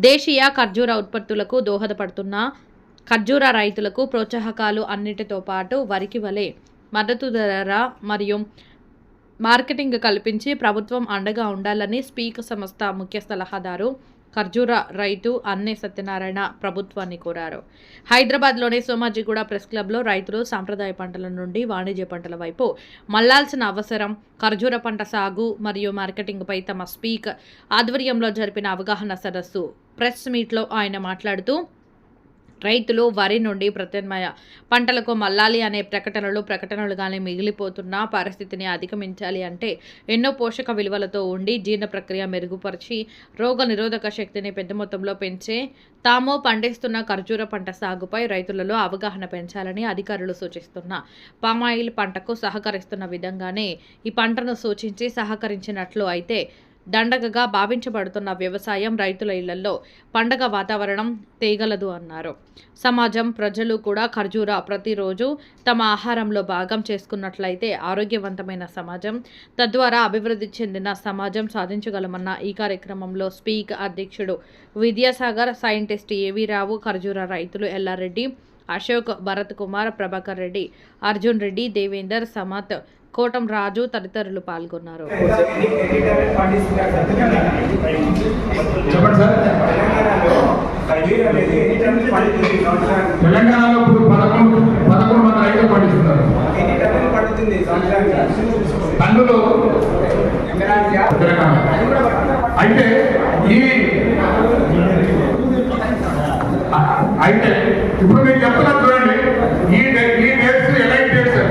దేశీయ ఖర్జూర ఉత్పత్తులకు దోహదపడుతున్న ఖర్జూర రైతులకు ప్రోత్సాహకాలు అన్నిటితో పాటు వరికి వలె మద్దతు ధర మరియు మార్కెటింగ్ కల్పించి ప్రభుత్వం అండగా ఉండాలని స్పీక్ సంస్థ ముఖ్య సలహాదారు ఖర్జూర రైతు అన్నే సత్యనారాయణ ప్రభుత్వాన్ని కోరారు. హైదరాబాద్లోని సోమాజిగూడ ప్రెస్ క్లబ్లో రైతులు సాంప్రదాయ పంటల నుండి వాణిజ్య పంటల వైపు మళ్లాల్సిన అవసరం, ఖర్జూర పంట సాగు మరియు మార్కెటింగ్పై తమ స్పీక్ ఆధ్వర్యంలో జరిపిన అవగాహన సదస్సు ప్రెస్ మీట్లో ఆయన మాట్లాడుతూ రైతులు వరి నుండి ప్రత్యామ్నాయ పంటలకు మళ్లాలి అనే ప్రకటనలుగానే మిగిలిపోతున్న పరిస్థితిని అధిగమించాలి అంటే ఎన్నో పోషక విలువలతో ఉండి జీర్ణ ప్రక్రియ మెరుగుపరిచి రోగ నిరోధక శక్తిని పెద్ద మొత్తంలో పెంచే తాము పండిస్తున్న ఖర్జూర పంట సాగుపై రైతులలో అవగాహన పెంచాలని అధికారులు సూచిస్తున్న పామాయిల్ పంటకు సహకరిస్తున్న విధంగానే ఈ పంటను సూచించి సహకరించినట్లు అయితే దండగగా భావించబడుతున్న వ్యవసాయం రైతుల ఇళ్లలో పండగ వాతావరణం తేగలదు అన్నారు. సమాజం, ప్రజలు కూడా ఖర్జూర ప్రతిరోజు తమ ఆహారంలో భాగం చేసుకున్నట్లయితే ఆరోగ్యవంతమైన సమాజం, తద్వారా అభివృద్ధి చెందిన సమాజం సాధించగలమన్న ఈ కార్యక్రమంలో స్పీక్ అధ్యక్షుడు విద్యాసాగర్, సైంటిస్ట్ ఏవి రావు, ఖర్జూర రైతులు ఎల్లారెడ్డి, అశోక్, భరత్ కుమార్, ప్రభాకర్ రెడ్డి, అర్జున్ రెడ్డి, దేవేందర్, సమత్, కోటం రాజు తదితరులు పాల్గొన్నారు. తెలంగాణలో ఇప్పుడు 11 మంది రైతులు పండిస్తున్నారు. టన్నులు అయితే ఇప్పుడు మీరు చెప్తున్నారు చూడండి, ఈ డేట్స్ ఎలైట్ డేట్స్,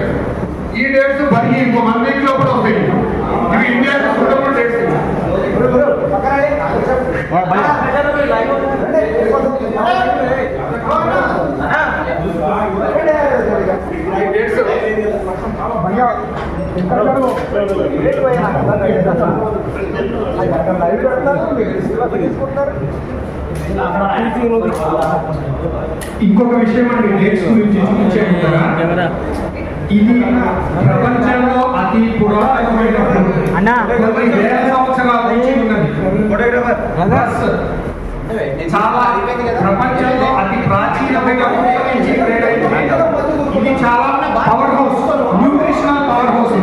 ఈ డేట్స్ బరికి ఇంకో 1 వీక్ లో కూడా వస్తాయి. ఇవి ఇండియా సూటబుల్ డేట్స్. ఇంకొక విషయం అండి, డేట్స్ గురించి చూపించారు. ఇది ప్రపంచంలో అతి పురాతనమైన వేల సంవత్సరాల నుంచి ఉన్నది. చాలా ప్రపంచంలో అతి ప్రాచీనమైన ఇది చాలా power house, nutritional power house.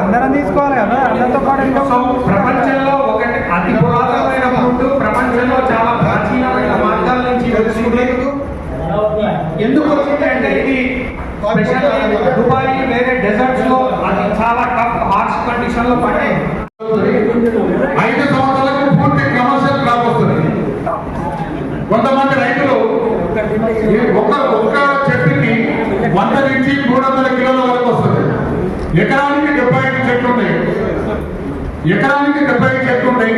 అందరం తీసుకోవాలి కదా, అందరితో పాటు. సో ప్రపంచంలో ఒకటి అతి పురాతనమైన ఫుడ్, ప్రపంచంలో చాలా ప్రాచీనమైన మార్గాల నుంచి వచ్చింది. ఎందుకు వచ్చింది అంటే ఇది స్పెషల్ దుబాయ్ వేరే డెజర్ట్స్ లో అది చాలా టఫ్ హార్ష్ కండిషన్ లో పడే 5 సంవత్సరాలకు పూర్తి కమర్షియల్ క్రాప్ వస్తుంది. కొంతమంది రైతులు ఒక్క చెట్టుకి 100 నుంచి 300 కిలోల వరకు వస్తుంది. ఎకరానికి 75 చెట్లు ఉంటాయి. ఎకరానికి 75 చెట్లు ఉంటాయి.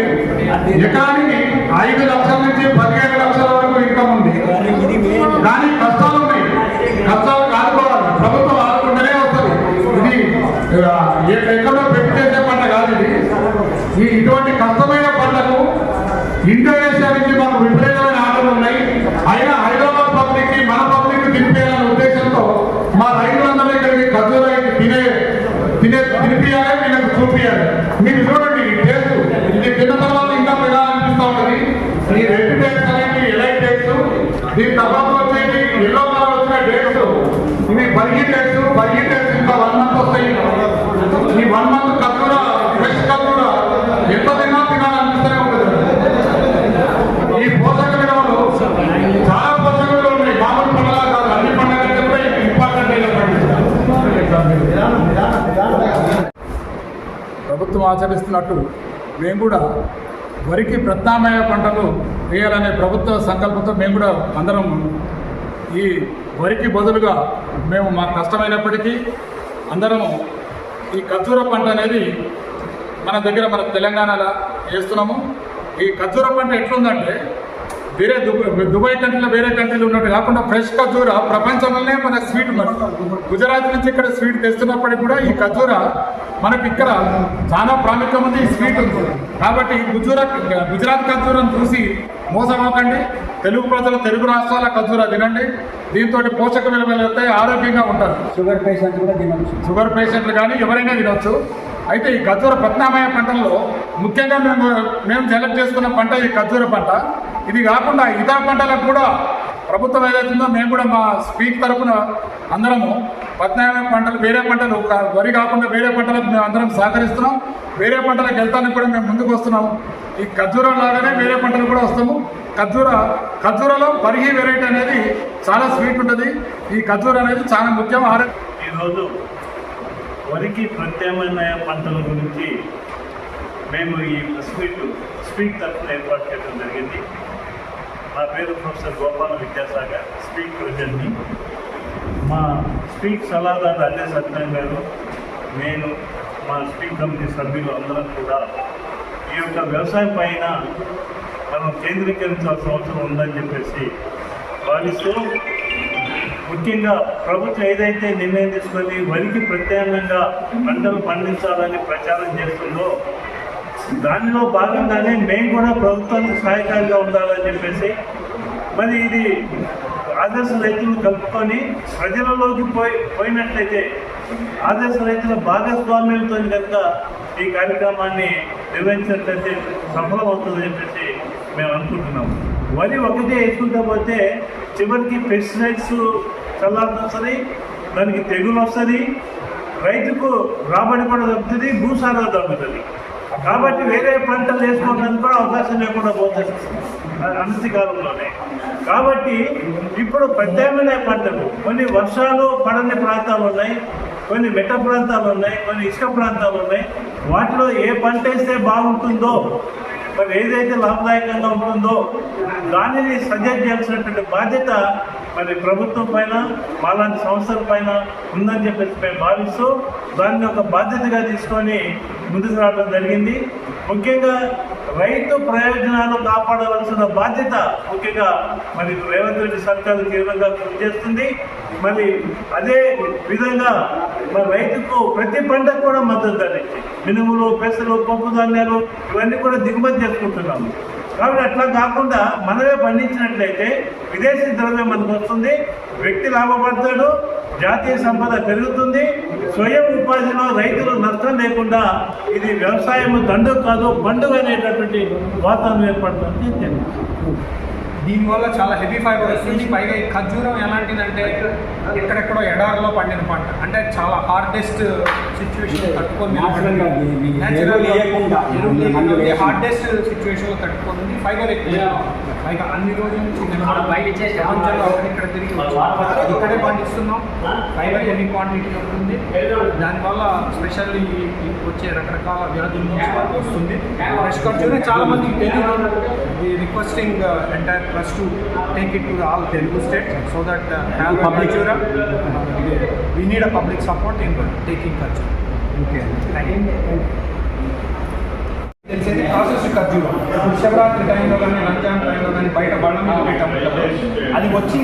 ఎకరానికి 5 లక్షల నుంచి 15 లక్షల వరకు ఇన్కమ్ ఉంది. దానికి కష్టాలు ఉన్నాయి. కష్టాలు కాదుకోవాలి, ప్రభుత్వం ఆదుకుంటూనే వస్తుంది. ఇది ఎక్కడో పెట్టి చేసే పంట కాదు. ఇది ఇటువంటి కష్టమైన పంటకు ఇండోనేషియా నుంచి మనకు విపరీతమైన ఆటలు ఉన్నాయి. అయినా హైదరాబాద్ పబ్లిక్ కి మన పబ్లిక్ తినిపేయాలనే ఉద్దేశంతో మా రైతులందరూ ఇక్కడికి ఖర్జూర తినిపియాలి, వీళ్ళకి చూపియాలి. మీరు చూడండి ఈ టేస్ట్, ఇది తిన్న తర్వాత ఇంకా పెరగాలనిపిస్తూ ఉంటుంది. ఈ రెడ్ డేట్స్ అనేది ఎలైట్ డేట్స్, దీని తర్వాత వచ్చేది ఎల్లో కలర్ వచ్చిన డేట్స్, ఇవి బర్గీ డేట్స్ ఇంకా 1 మంత్ వస్తాయి. ఈ 1 మంత్ ఖర్జూర, ఫ్రెష్ ఖర్జూర ఎంత తినాలనిపిస్తూనే ఉంటుంది. ఈ పోషక విలువలు చాలా పోషక విలువలు ఉన్నాయి. మామూలు పండుగ కాదు, అన్ని పండుగలు కూడా ఇంపార్టెంట్ అయిన ప్రభుత్వం ఆచరిస్తున్నట్టు మేము కూడా వరికి ప్రత్యామ్నాయ పంటలు వేయాలనే ప్రభుత్వ సంకల్పంతో మేము కూడా అందరం ఈ వరికి బదులుగా మేము మాకు కష్టమైనప్పటికీ అందరము ఈ ఖర్జూర పంట అనేది మన దగ్గర మన తెలంగాణలో వేస్తున్నాము. ఈ ఖర్జూర పంట ఎట్లుందంటే వేరే దుబాయ్ కంట్రీలో వేరే కంట్రీలో ఉన్నట్టు కాకుండా ఫ్రెష్ ఖర్జూర ప్రపంచంలోనే మన స్వీట్. గుజరాత్ నుంచి ఇక్కడ స్వీట్ తెస్తున్నప్పటికీ కూడా ఈ ఖర్జూర మనకి ఇక్కడ చాలా ప్రాముఖ్యం ఉంది, ఈ స్వీట్ ఉంది. కాబట్టి గుజరాత్ ఖర్జూరం చూసి మోసపోకండి. తెలుగు ప్రజలు తెలుగు రాష్ట్రాల ఖర్జూర తినండి. దీంతో పోషక విలువలు వస్తాయి, ఆరోగ్యంగా ఉంటారు. షుగర్ పేషెంట్లు కూడా తినవచ్చు. షుగర్ పేషెంట్లు కానీ ఎవరైనా తినవచ్చు. అయితే ఈ ఖర్జూర ప్రత్యామ్నాయ పంటల్లో ముఖ్యంగా మేము సెలెక్ట్ చేసుకున్న పంట ఈ ఖర్జూర పంట. ఇది కాకుండా ఇతర పంటలకు కూడా ప్రభుత్వం ఏదైతుందో మేము కూడా మా స్పీక్ తరఫున అందరము ప్రత్యామ్నాయ పంటలు, వేరే పంటలు, వరి కాకుండా వేరే పంటలకు మేము అందరం సహకరిస్తున్నాం. వేరే పంటలకు వెళ్తానికి కూడా మేము ముందుకు వస్తున్నాము. ఈ ఖర్జూర లాగానే వేరే పంటలు కూడా వస్తాము. ఖర్జూరలో పరిహి వెరైటీ అనేది చాలా స్వీట్ ఉంటుంది. ఈ ఖర్జూర అనేది చాలా ముఖ్యం. ఈరోజు వరికి ప్రత్యామ్నాయ పంటల గురించి మేము ఈ స్పీక్ తరఫున ఏర్పాటు చేయడం జరిగింది. నా పేరు ప్రొఫెసర్ గోపాల విద్యాసాగర్, స్పీక్ ప్రెసిడెంట్ని. మా స్పీక్ సలహాదారు అల్లె సత్యనారాయణ గారు, నేను, మా స్పీక్ కమిటీ సభ్యులు అందరం కూడా ఈ యొక్క వ్యవసాయం పైన మనం కేంద్రీకరించాల్సిన అవసరం ఉందని చెప్పేసి భావిస్తూ, ముఖ్యంగా ప్రభుత్వం ఏదైతే నిర్ణయం తీసుకొని వరికి ప్రత్యామ్నాయంగా పంటలు పండించాలని ప్రచారం చేస్తుందో దానిలో భాగంగానే మేము కూడా ప్రభుత్వానికి సహాయకారిగా ఉండాలని చెప్పేసి మరి ఇది ఆదర్శ రైతులను కలుపుకొని ప్రజలలోకి పోయినట్లయితే ఆదర్శ రైతుల భాగస్వామ్యంతో కనుక ఈ కార్యక్రమాన్ని నిర్వహించినట్లయితే సఫలమవుతుందని చెప్పేసి మేము అనుకుంటున్నాము. వరి ఒకటే వేసుకుంటా పోతే చివరికి పెస్టిసైడ్స్ చల్లాల్సి వస్తుంది, దానికి తెగులు వస్తుంది, రైతుకు రాబడి కూడా తగ్గుతుంది, భూసారం తగ్గుతుంది. కాబట్టి వేరే పంటలు వేసుకోవడానికి కూడా అవకాశం లేకుండా పోతుంది అనతి కాలంలోనే. కాబట్టి ఇప్పుడు ప్రత్యామ్నాయ పంటలు, కొన్ని వర్షాలు పడని ప్రాంతాలు ఉన్నాయి, కొన్ని మెట్ట ప్రాంతాలు ఉన్నాయి, కొన్ని ఇసుక ప్రాంతాలు ఉన్నాయి. వాటిలో ఏ పంట వేస్తే బాగుంటుందో, మరి ఏదైతే లాభదాయకంగా ఉంటుందో దానిని సజెస్ట్ చేయాల్సినటువంటి బాధ్యత మరి ప్రభుత్వం పైన, మాలాంటి సంస్థల పైన ఉందని చెప్పేసి మేము భావిస్తూ దాన్ని ఒక బాధ్యతగా తీసుకొని ముందుకు రావడం జరిగింది. ముఖ్యంగా రైతు ప్రయోజనాలు కాపాడవలసిన బాధ్యత ముఖ్యంగా మరి రేవంత్ రెడ్డి సర్కారు తీవ్రంగా కృషి చేస్తుంది. మరి అదే విధంగా మరి రైతుకు ప్రతి పంటకు కూడా మద్దతు ధర ఇచ్చి మినుములు, పెసలు, పప్పు ధాన్యాలు ఇవన్నీ కూడా దిగుమతి చేసుకుంటున్నాము. కాబట్టి అట్లా కాకుండా మనమే పండించినట్లయితే విదేశీ ద్రవ్యం మనకు వస్తుంది, వ్యక్తి లాభపడతాడు, జాతీయ సంపద పెరుగుతుంది, స్వయం ఉపాధిలో రైతులు నష్టం లేకుండా ఇది వ్యవసాయం దండు కాదు పండుగ అనేటటువంటి వాతావరణం ఏర్పడుతుంది. దీనివల్ల చాలా హెవీ ఫైబర్ వస్తుంది. పైగా ఈ ఖర్జూరం ఎలాంటిదంటే ఎక్కడెక్కడో ఎడారిలో పండిన పంట, అంటే చాలా హార్డెస్ట్ సిచ్యువేషన్ తట్టుకొని హార్డెస్ట్ సిచ్యువేషన్లో తట్టుకుంది. ఫైబర్ ఎక్కువ, పైగా అన్ని రోజుల నుంచి ప్రపంచంలో ఇక్కడ తిరిగి ఇక్కడే పండిస్తున్నాం. ఫైబర్ హెవీ క్వాంటిటీ ఉంటుంది. దానివల్ల స్పెషల్లీ వచ్చే రకరకాల వ్యాధుల నుంచి వస్తుంది. ఫ్రెష్ ఖర్జూరం చాలా మందికి తెలియదు. Requesting entire plus to take it to the all Telugu states so that have a Khajura. We need a public support in taking Khajura. Okay. తెలిసేది ప్రాసెస్ ఖర్జూరం. శివరాత్రి టైంలో కానీ, రంజాన్ టైంలో కానీ బయట బండ మీద పెట్టి అమ్ముతారు. అది వచ్చిన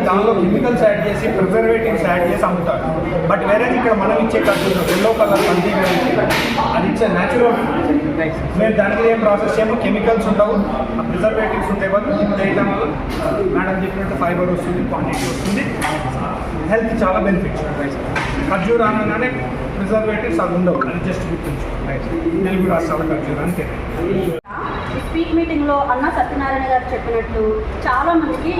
దానిలో కెమికల్స్ యాడ్ చేసి, ప్రిజర్వేటివ్స్ యాడ్ చేసి అమ్ముతారు. బట్ వేరే ఇక్కడ మనం ఇచ్చే ఖర్జూరం ఎల్లో కలర్ పంది అది ఇచ్చే న్యాచురల్. మేము దానికి ఏం ప్రాసెస్ చేయమో, కెమికల్స్ ఉండవు, ప్రిజర్వేటివ్స్ ఉంటాయి. బట్ చేయడం వల్ల మేడం చెప్పినట్టు ఫైబర్ వస్తుంది, క్వాంటిటీ వస్తుంది, హెల్త్ చాలా బెనిఫిట్స్. ఖర్జూర అనగానే ప్రిజర్వేటివ్స్ అది ఉండవు, అది జస్ట్ గుర్తుంచుకోండి. తెలుగు రాష్ట్రాల ఖర్జూర అంతే. స్పీక్ మీటింగ్లో అన్న సత్యనారాయణ గారు చెప్పినట్టు చాలా మందికి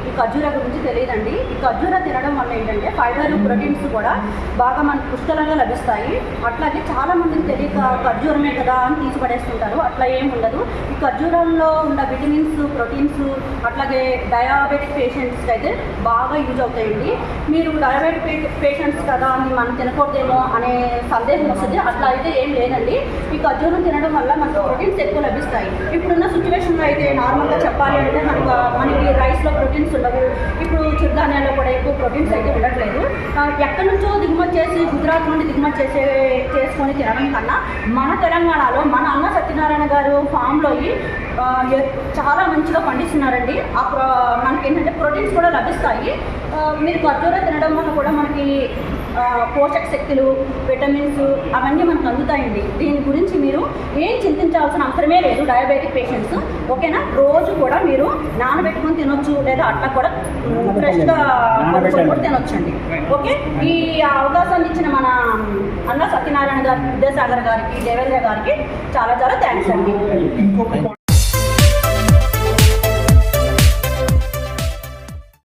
ఈ ఖర్జూర గురించి తెలియదండి. ఈ ఖర్జూర తినడం వల్ల ఏంటంటే ఫైబర్, ప్రోటీన్స్ కూడా బాగా మనకు పుష్కలంగా లభిస్తాయి. అట్లాగే చాలా మందికి తెలియక ఖర్జూరమే కదా అని తీసిపడేస్తుంటారు. అట్లా ఏం ఉండదు. ఈ ఖర్జూరంలో ఉన్న విటమిన్స్, ప్రోటీన్స్ అట్లాగే డయాబెటిక్ పేషెంట్స్కి అయితే బాగా యూజ్ అవుతాయండి. మీరు డయాబెటిక్ పేషెంట్స్ కదా అని మనం తినకూడదేమో అనే సందేహం వస్తుంది. అట్లా అయితే ఏం లేదండి. ఈ ఖర్జూరం తినడం వల్ల మనకు ప్రోటీన్స్ ఎక్కువ లభిస్తాయి. ఇప్పుడున్న సిచ్యువేషన్లో అయితే నార్మల్గా చెప్పాలి అంటే మనకి రైస్లో ప్రోటీన్స్ ఉండవు. ఇప్పుడు చిరుధాన్యాల్లో కూడా ఎక్కువ ప్రోటీన్స్ అయితే ఉండట్లేదు. ఎక్కడి నుంచో దిగుమతి చేసి, గుజరాత్ నుండి దిగుమతి చేసుకొని తినడం కన్నా మన తెలంగాణలో మన అన్న సత్యనారాయణ గారు ఫామ్లో చాలా మంచిగా పండిస్తున్నారండి. మనకి ఏంటంటే ప్రోటీన్స్ కూడా లభిస్తాయి. మీరు ఖర్జూర తినడం వల్ల కూడా మనకి పోషక శక్తులు, విటమిన్స్ అవన్నీ మనకు అందుతాయండి. దీని గురించి మీరు ఏం చింతించాల్సిన అవసరమే లేదు డయాబెటిక్ పేషెంట్స్. ఓకేనా? రోజు కూడా మీరు నానబెట్టుకొని తినొచ్చు, లేదా అట్లా కూడా ఫ్రెష్గా కూడా తినొచ్చండి. ఓకే, ఈ అవకాశాన్ని ఇచ్చిన మన అన్న సత్యనారాయణ గారి, విద్యాసాగర్ గారికి, దేవేంద్ర గారికి చాలా చాలా థ్యాంక్స్ అండి.